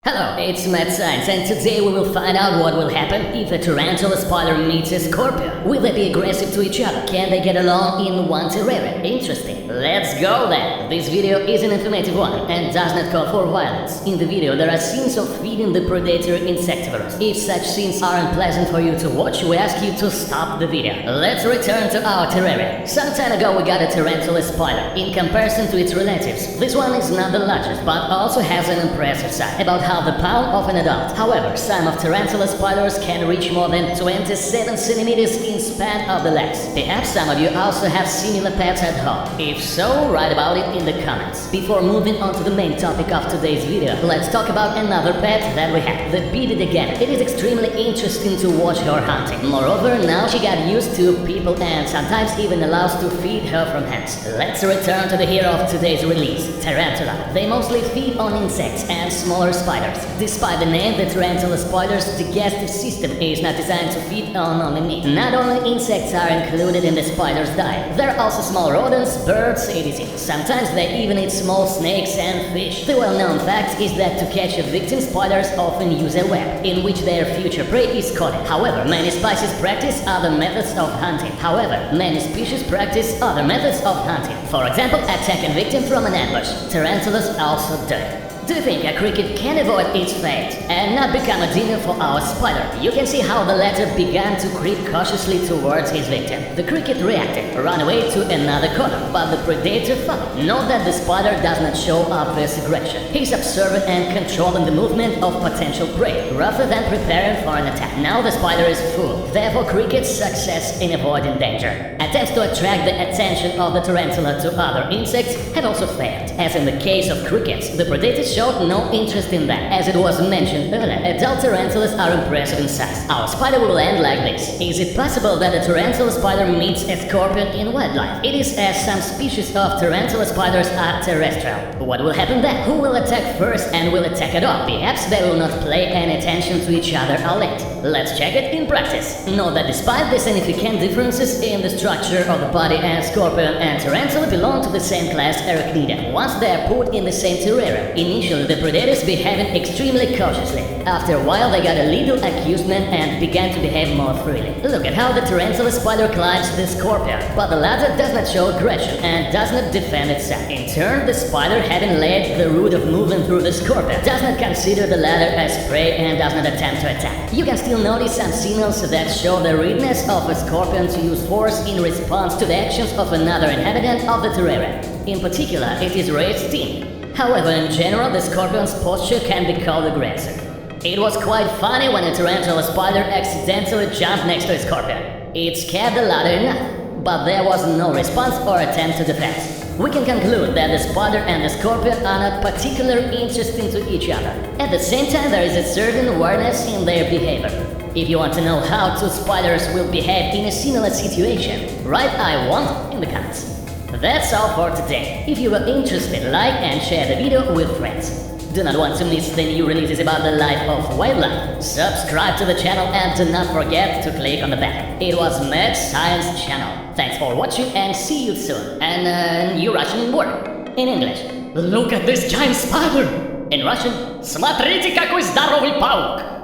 Hello, it's Mad Science, and today we will find out what will happen if a tarantula spider meets a scorpion. Will they be aggressive to each other? Can they get along in one terrarium? Interesting. Let's go then! This video is an informative one and does not call for violence. In the video there are scenes of feeding the predator insectivorous. If such scenes are unpleasant for you to watch, we ask you to stop the video. Let's return to our terrarium. Some time ago we got a tarantula spider. In comparison to its relatives, this one is not the largest, but also has an impressive size. About half the pound of an adult. However, some of tarantula spiders can reach more than 27 centimeters in span of the legs. Perhaps some of you also have similar pets at home. If so, write about it in the comments. Before moving on to the main topic of today's video, let's talk about another pet that we have, the bearded again. It is extremely interesting to watch her hunting. Moreover, now she got used to people and sometimes even allows to feed her from hands. Let's return to the hero of today's release, tarantula. They mostly feed on insects and smaller spiders. Despite the name, the tarantula spider's digestive system is not designed to feed on only meat. Not only insects are included in the spider's diet, there are also small rodents, birds, etc. Sometimes they even eat small snakes and fish. The well-known fact is that to catch a victim, spiders often use a web, in which their future prey is caught. However, many species practice other methods of hunting. For example, attack a victim from an ambush. Tarantulas also do it. Do you think a cricket can avoid its fate and not become a dinner for our spider? You can see how the latter began to creep cautiously towards his victim. The cricket reacted, ran away to another corner, but the predator followed. Note that the spider does not show obvious aggression. He's observant and controlling the movement of potential prey, rather than preparing for an attack. Now the spider is full, therefore cricket's success in avoiding danger. Attempts to attract the attention of the tarantula to other insects have also failed. As in the case of crickets, the predator showed no interest in that. As it was mentioned earlier, adult tarantulas are impressive in size. Our spider will end like this. Is it possible that a tarantula spider meets a scorpion in wildlife? It is, as some species of tarantula spiders are terrestrial. What will happen then? Who will attack first and will attack at all? Perhaps they will not pay any attention to each other all late. Let's check it in practice. Note that despite the significant differences in the structure of the body, and scorpion and tarantula belong to the same class Arachnida. Once they are put in the same terrarium, initially the predators behaved extremely cautiously. After a while they got a little accusement and began to behave more freely. Look at how the tarantula spider climbs the scorpion, but the latter does not show aggression and does not defend itself. In turn, the spider, having laid the route of moving through the scorpion, does not consider the latter as prey and does not attempt to attack. You can still notice some signals that show the readiness of a scorpion to use force in response to the actions of another inhabitant of the terrarium. In particular, it is raised sting. However, in general, the scorpion's posture can be called aggressive. It was quite funny when a tarantula spider accidentally jumped next to a scorpion. It scared the latter enough, but there was no response or attempt to defend. We can conclude that the spider and the scorpion are not particularly interesting to each other. At the same time, there is a certain awareness in their behavior. If you want to know how two spiders will behave in a similar situation, write "I want" in the comments. That's all for today. If you were interested, like and share the video with friends. Do not want to miss the new releases about the life of wildlife? Subscribe to the channel and do not forget to click on the bell. It was Mad Science channel. Thanks for watching and see you soon. And a new Russian word. In English, look at this giant spider. In Russian, смотрите какой здоровый паук.